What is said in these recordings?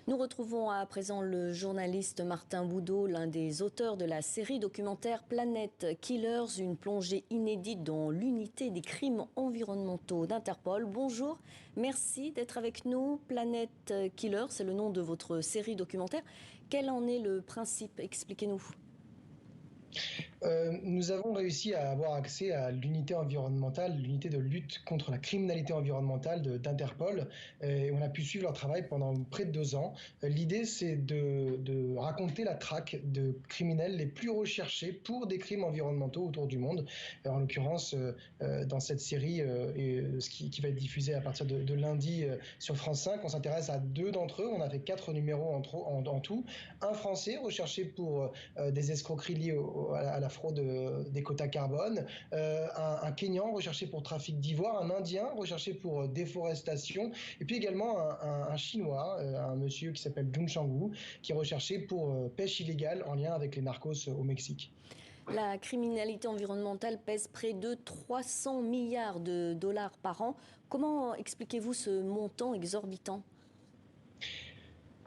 Nous retrouvons à présent le journaliste Martin Boudot, l'un des auteurs de la série documentaire Planet Killers, une plongée inédite dans l'unité des crimes environnementaux d'Interpol. Bonjour, merci d'être avec nous. Planet Killers, c'est le nom de votre série documentaire. Quel en est le principe? Expliquez-nous. Nous avons réussi à avoir accès à l'unité environnementale, l'unité de lutte contre la criminalité environnementale d'Interpol. Et on a pu suivre leur travail pendant près de 2 ans. L'idée, c'est de raconter la traque de criminels les plus recherchés pour des crimes environnementaux autour du monde. En l'occurrence, dans cette série, qui va être diffusée à partir de lundi sur France 5, on s'intéresse à 2 d'entre eux. On a fait 4 numéros en tout. Un Français recherché pour des escroqueries liées à la fraude des quotas carbone, un Kenyan recherché pour trafic d'ivoire, un Indien recherché pour déforestation, et puis également un Chinois, un monsieur qui s'appelle Jun Changwu, qui est recherché pour pêche illégale en lien avec les narcos au Mexique. La criminalité environnementale pèse près de 300 milliards de dollars par an. Comment expliquez-vous ce montant exorbitant ?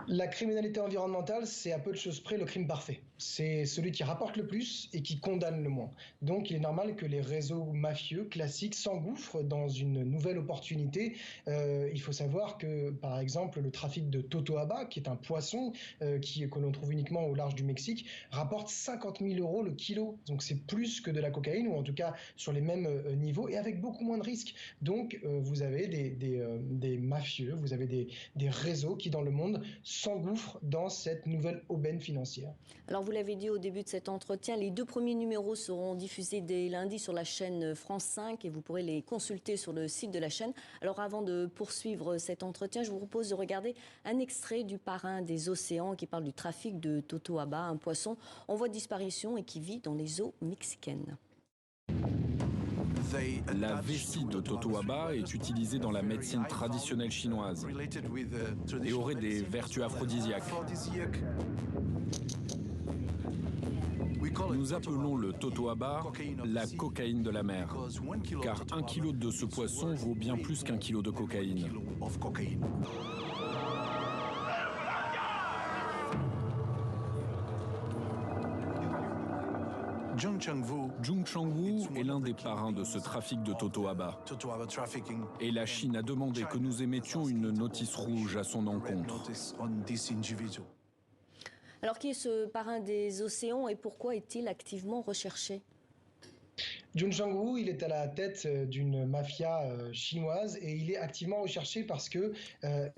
La criminalité environnementale, c'est à peu de choses près le crime parfait. C'est celui qui rapporte le plus et qui condamne le moins. Donc il est normal que les réseaux mafieux classiques s'engouffrent dans une nouvelle opportunité. Il faut savoir que, par exemple, le trafic de totoaba, qui est un poisson que l'on trouve uniquement au large du Mexique, rapporte 50 000 € le kilo. Donc c'est plus que de la cocaïne, ou en tout cas sur les mêmes niveaux, et avec beaucoup moins de risques. Donc vous avez des mafieux, vous avez des réseaux qui, dans le monde, s'engouffrent dans cette nouvelle aubaine financière. Alors vous l'avez dit au début de cet entretien, les 2 premiers numéros seront diffusés dès lundi sur la chaîne France 5 et vous pourrez les consulter sur le site de la chaîne. Alors avant de poursuivre cet entretien, je vous propose de regarder un extrait du Parrain des océans qui parle du trafic de totoaba, un poisson en voie de disparition et qui vit dans les eaux mexicaines. La vessie de totoaba est utilisée dans la médecine traditionnelle chinoise et aurait des vertus aphrodisiaques. Nous appelons le totoaba la cocaïne de la mer, car 1 kilo de ce poisson vaut bien plus qu'1 kilo de cocaïne. Jun Changwu est l'un des parrains de ce trafic de totoaba. Et la Chine a demandé que nous émettions une notice rouge à son encontre. Alors qui est ce parrain des océans et pourquoi est-il activement recherché ? Jun Changwu, il est à la tête d'une mafia chinoise et il est activement recherché parce que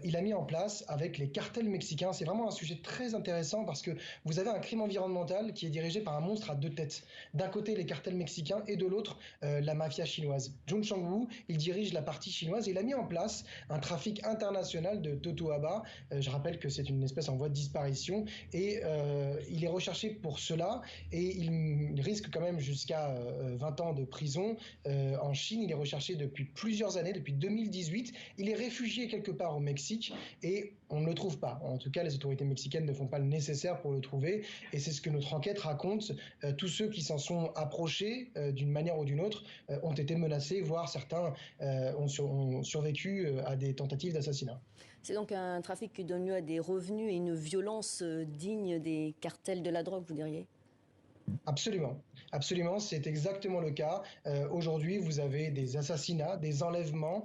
il a mis en place avec les cartels mexicains. C'est vraiment un sujet très intéressant parce que vous avez un crime environnemental qui est dirigé par un monstre à 2 têtes. D'un côté les cartels mexicains et de l'autre la mafia chinoise. Jun Changwu, il dirige la partie chinoise et il a mis en place un trafic international de totoaba. Je rappelle que c'est une espèce en voie de disparition et il est recherché pour cela et il risque quand même jusqu'à 20 ans de prison en Chine. Il est recherché depuis plusieurs années, depuis 2018. Il est réfugié quelque part au Mexique et on ne le trouve pas. En tout cas, les autorités mexicaines ne font pas le nécessaire pour le trouver et c'est ce que notre enquête raconte. Tous ceux qui s'en sont approchés d'une manière ou d'une autre ont été menacés, voire certains ont survécu à des tentatives d'assassinat. C'est donc un trafic qui donne lieu à des revenus et une violence digne des cartels de la drogue, vous diriez ? Absolument, absolument, c'est exactement le cas. Aujourd'hui, vous avez des assassinats, des enlèvements.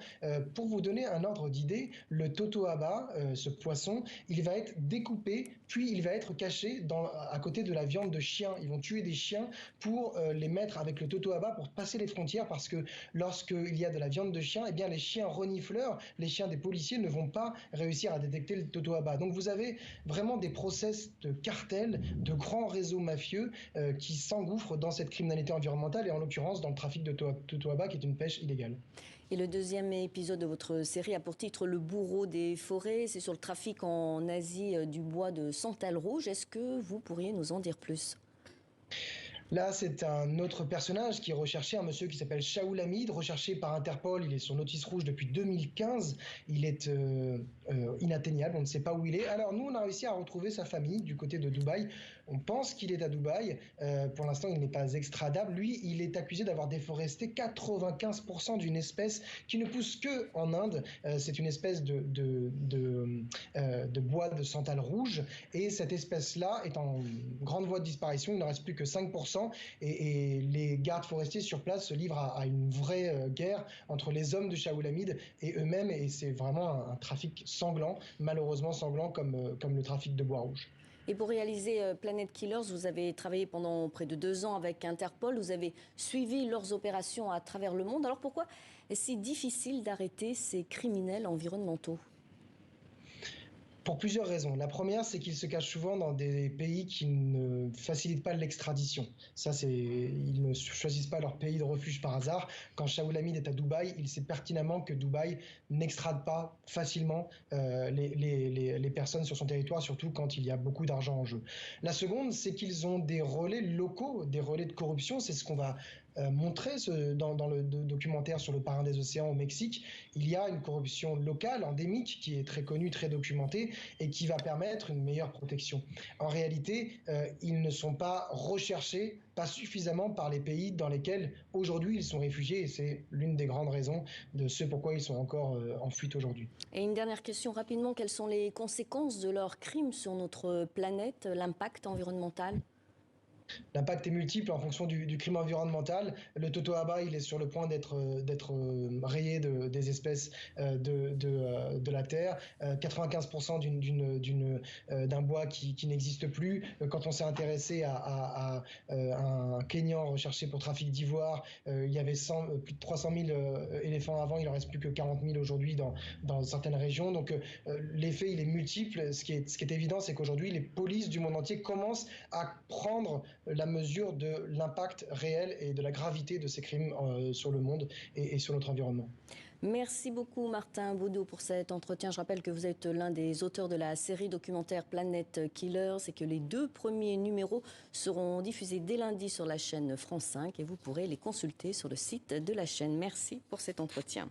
Pour vous donner un ordre d'idée, le totoaba, ce poisson, il va être découpé, puis il va être caché à côté de la viande de chien. Ils vont tuer des chiens pour les mettre avec le totoaba pour passer les frontières, parce que lorsqu'il y a de la viande de chien, eh bien les chiens renifleurs, les chiens des policiers ne vont pas réussir à détecter le totoaba. Donc vous avez vraiment des process de cartels, de grands réseaux mafieux qui s'engouffrent dans cette criminalité environnementale et en l'occurrence dans le trafic de totoaba qui est une pêche illégale. Et le 2e épisode de votre série a pour titre Le bourreau des forêts. C'est sur le trafic en Asie du bois de santal rouge. Est-ce que vous pourriez nous en dire plus ? Là, c'est un autre personnage qui est recherché, un monsieur qui s'appelle Shaoul Hamid, recherché par Interpol. Il est sur notice rouge depuis 2015. Il est inatteignable, on ne sait pas où il est. Alors nous, on a réussi à retrouver sa famille du côté de Dubaï. On pense qu'il est à Dubaï. Pour l'instant, il n'est pas extradable. Lui, il est accusé d'avoir déforesté 95% d'une espèce qui ne pousse que en Inde. C'est une espèce de bois de santal rouge. Et cette espèce-là est en grande voie de disparition. Il ne reste plus que 5%. Et les gardes forestiers sur place se livrent à une vraie guerre entre les hommes de Shaoul Hamid et eux-mêmes. Et c'est vraiment un trafic sanglant, malheureusement sanglant comme le trafic de bois rouge. Et pour réaliser Planet Killers, vous avez travaillé pendant près de 2 ans avec Interpol, vous avez suivi leurs opérations à travers le monde. Alors pourquoi est-ce si difficile d'arrêter ces criminels environnementaux ? Pour plusieurs raisons. La première, c'est qu'ils se cachent souvent dans des pays qui ne facilitent pas l'extradition. Ils ne choisissent pas leur pays de refuge par hasard. Quand Shaoul Hamid est à Dubaï, il sait pertinemment que Dubaï n'extrade pas facilement les personnes sur son territoire, surtout quand il y a beaucoup d'argent en jeu. La seconde, c'est qu'ils ont des relais locaux, des relais de corruption. C'est ce qu'on va montrer dans le documentaire sur le parrain des océans au Mexique. Il y a une corruption locale, endémique, qui est très connue, très documentée et qui va permettre une meilleure protection. En réalité, ils ne sont pas recherchés, pas suffisamment par les pays dans lesquels aujourd'hui ils sont réfugiés et c'est l'une des grandes raisons de ce pourquoi ils sont encore en fuite aujourd'hui. Et une dernière question rapidement, quelles sont les conséquences de leurs crimes sur notre planète, l'impact environnemental ? L'impact est multiple en fonction du crime environnemental. Le totoaba, il est sur le point d'être rayé des espèces de la Terre. 95% d'un bois qui n'existe plus. Quand on s'est intéressé à un Kenyan recherché pour trafic d'ivoire, il y avait plus de 300 000 éléphants avant, il en reste plus que 40 000 aujourd'hui dans certaines régions. Donc l'effet, il est multiple. Ce qui est évident, c'est qu'aujourd'hui, les polices du monde entier commencent à prendre la mesure de l'impact réel et de la gravité de ces crimes sur le monde et sur notre environnement. Merci beaucoup Martin Baudot pour cet entretien. Je rappelle que vous êtes l'un des auteurs de la série documentaire Planet Killers et que les 2 premiers numéros seront diffusés dès lundi sur la chaîne France 5 et vous pourrez les consulter sur le site de la chaîne. Merci pour cet entretien.